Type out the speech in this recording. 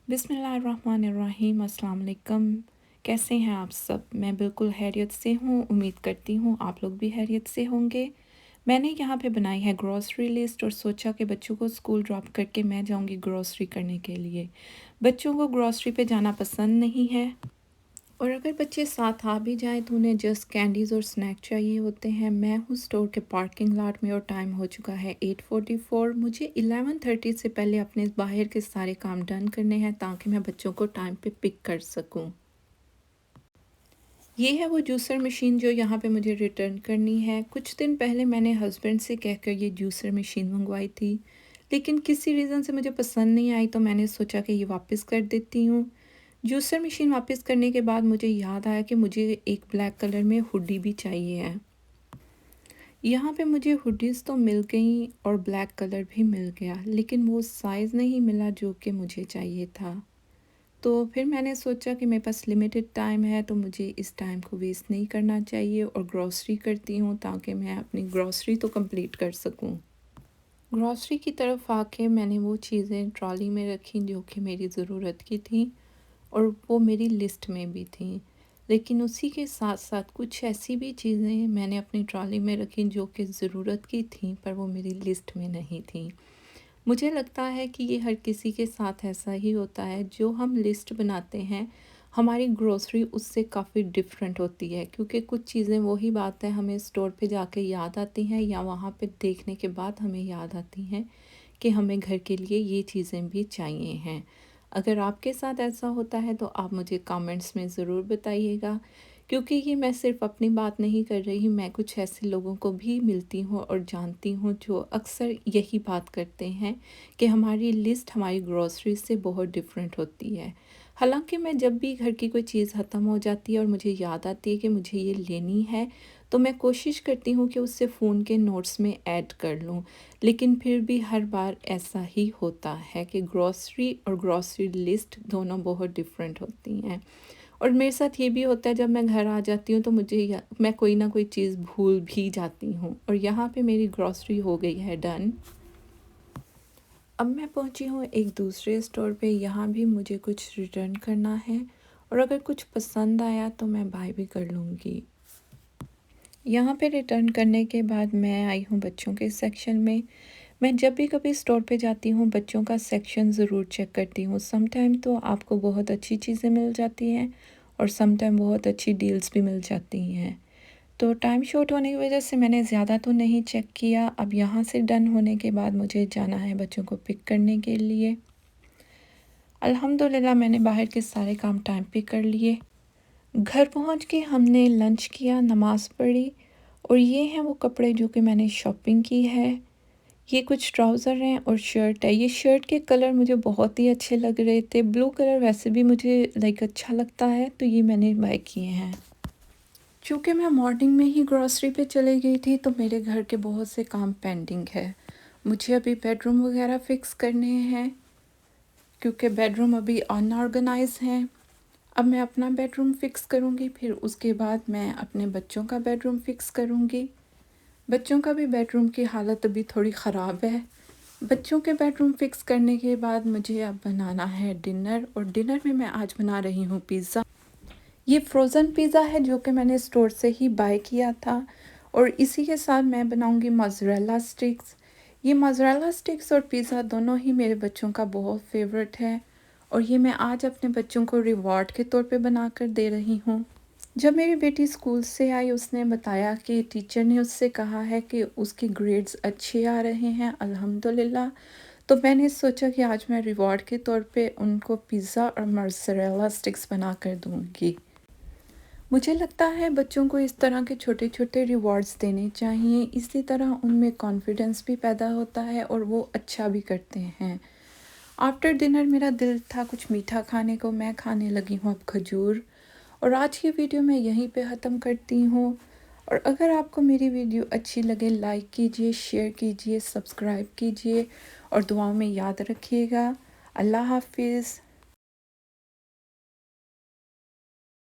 बिस्मिल्लाहिर्रहमानिर्रहीम। अस्सलाम वालेकुम। कैसे हैं आप सब? मैं बिल्कुल खैरियत से हूँ। उम्मीद करती हूँ आप लोग भी खैरियत से होंगे। मैंने यहाँ पे बनाई है ग्रॉसरी लिस्ट और सोचा कि बच्चों को स्कूल ड्रॉप करके मैं जाऊँगी ग्रॉसरी करने के लिए। बच्चों को ग्रॉसरी पे जाना पसंद नहीं है और अगर बच्चे साथ आ भी जाएँ तो उन्हें जस्ट कैंडीज़ और स्नैक चाहिए होते हैं। मैं हूँ स्टोर के पार्किंग लॉट में और टाइम हो चुका है 8:44। मुझे 11:30 से पहले अपने बाहर के सारे काम डन करने हैं ताकि मैं बच्चों को टाइम पे पिक कर सकूँ। ये है वो जूसर मशीन जो यहाँ पे मुझे रिटर्न करनी है। कुछ दिन पहले मैंने हस्बैंड से कहकर ये जूसर मशीन मंगवाई थी, लेकिन किसी रीज़न से मुझे पसंद नहीं आई तो मैंने सोचा कि ये वापस कर देती हूँ। जूसर मशीन वापस करने के बाद मुझे याद आया कि मुझे एक ब्लैक कलर में हुडी भी चाहिए है। यहाँ पे मुझे हुडीज़ तो मिल गई और ब्लैक कलर भी मिल गया, लेकिन वो साइज़ नहीं मिला जो कि मुझे चाहिए था। तो फिर मैंने सोचा कि मेरे पास लिमिटेड टाइम है तो मुझे इस टाइम को वेस्ट नहीं करना चाहिए और ग्रॉसरी करती हूँ ताकि मैं अपनी ग्रॉसरी तो कंप्लीट कर सकूँ। ग्रॉसरी की तरफ आके मैंने वो चीज़ें ट्रॉली में रखी जो कि मेरी ज़रूरत की थी और वो मेरी लिस्ट में भी थी। लेकिन उसी के साथ-साथ कुछ ऐसी भी चीज़ें मैंने अपनी ट्रॉली में रखी जो कि ज़रूरत की थी पर वो मेरी लिस्ट में नहीं थी। मुझे लगता है कि ये हर किसी के साथ ऐसा ही होता है, जो हम लिस्ट बनाते हैं, हमारी ग्रोसरी उससे काफ़ी डिफरेंट होती है क्योंकि कुछ चीज़ें वही बात है हमें स्टोर पे जाके याद आती हैं या वहाँ पे देखने के बाद हमें याद आती हैं कि हमें घर के लिए ये चीज़ें भी चाहिए हैं। अगर आपके साथ ऐसा होता है तो आप मुझे कमेंट्स में ज़रूर बताइएगा क्योंकि ये मैं सिर्फ़ अपनी बात नहीं कर रही, मैं कुछ ऐसे लोगों को भी मिलती हूँ और जानती हूँ जो अक्सर यही बात करते हैं कि हमारी लिस्ट हमारी ग्रोसरी से बहुत डिफरेंट होती है। हालाँकि मैं जब भी घर की कोई चीज़ ख़त्म हो जाती है और मुझे याद आती है कि मुझे ये लेनी है, तो मैं कोशिश करती हूँ कि उसे फ़ोन के नोट्स में ऐड कर लूँ। लेकिन फिर भी हर बार ऐसा ही होता है कि ग्रोसरी और ग्रोसरी लिस्ट दोनों बहुत डिफरेंट होती हैं। और मेरे साथ ये भी होता है जब मैं घर आ जाती हूँ तो मुझे मैं कोई ना कोई चीज़ भूल भी जाती हूँ और यहाँ पे मेरी ग्रॉसरी हो गई है डन। अब मैं पहुँची हूँ एक दूसरे स्टोर पे, यहाँ भी मुझे कुछ रिटर्न करना है और अगर कुछ पसंद आया तो मैं बाय भी कर लूँगी। यहाँ पे रिटर्न करने के बाद मैं आई हूँ बच्चों के सेक्शन में। मैं जब भी कभी स्टोर पे जाती हूँ बच्चों का सेक्शन ज़रूर चेक करती हूँ। सम टाइम तो आपको बहुत अच्छी चीज़ें मिल जाती हैं और सम टाइम बहुत अच्छी डील्स भी मिल जाती हैं। तो टाइम शॉर्ट होने की वजह से मैंने ज़्यादा तो नहीं चेक किया। अब यहाँ से डन होने के बाद मुझे जाना है बच्चों को पिक करने के लिए। अल्हम्दुलिल्लाह मैंने बाहर के सारे काम टाइम पे कर लिए। घर पहुँच के हमने लंच किया, नमाज़ पढ़ी और ये हैं वो कपड़े जो कि मैंने शॉपिंग की है। ये कुछ ट्राउज़र हैं और शर्ट है। ये शर्ट के कलर मुझे बहुत ही अच्छे लग रहे थे। ब्लू कलर वैसे भी मुझे अच्छा लगता है तो ये मैंने बाय किए हैं। चूँकि मैं मॉर्निंग में ही ग्रॉसरी पे चली गई थी तो मेरे घर के बहुत से काम पेंडिंग है। मुझे अभी बेडरूम वगैरह फ़िक्स करने हैं क्योंकि बेडरूम अभी अनऑर्गेनाइज़ हैं। अब मैं अपना बेडरूम फ़िक्स करूँगी, फिर उसके बाद मैं अपने बच्चों का बेडरूम फ़िक्स करूँगी। बच्चों का भी बेडरूम की हालत अभी थोड़ी ख़राब है। बच्चों के बेडरूम फ़िक्स करने के बाद मुझे अब बनाना है डिनर और डिनर में मैं आज बना रही हूँ पिज़्ज़ा। ये फ्रोज़न पिज़्ज़ा है जो कि मैंने स्टोर से ही बाय किया था और इसी के साथ मैं बनाऊँगी मोज़रेला स्टिक्स। ये मोज़रेला स्टिक्स और पिज़्ज़ा दोनों ही मेरे बच्चों का बहुत फ़ेवरेट है और ये मैं आज अपने बच्चों को रिवॉर्ड के तौर पे बनाकर दे रही हूँ। जब मेरी बेटी स्कूल से आई उसने बताया कि टीचर ने उससे कहा है कि उसके ग्रेड्स अच्छे आ रहे हैं अल्हम्दुलिल्लाह। तो मैंने सोचा कि आज मैं रिवॉर्ड के तौर पे उनको पिज़्ज़ा और मोज़रेला स्टिक्स बना कर दूँगी। मुझे लगता है बच्चों को इस तरह के छोटे-छोटे रिवॉर्ड्स देने चाहिए, इसी तरह उनमें कॉन्फिडेंस भी पैदा होता है और वो अच्छा भी करते हैं। आफ्टर डिनर मेरा दिल था कुछ मीठा खाने को, मैं खाने लगी हूँ अब खजूर और आज की वीडियो मैं यहीं पे ख़त्म करती हूँ और अगर आपको मेरी वीडियो अच्छी लगे लाइक कीजिए, शेयर कीजिए, सब्सक्राइब कीजिए और दुआओं में याद रखिएगा। अल्लाह हाफ़िज़।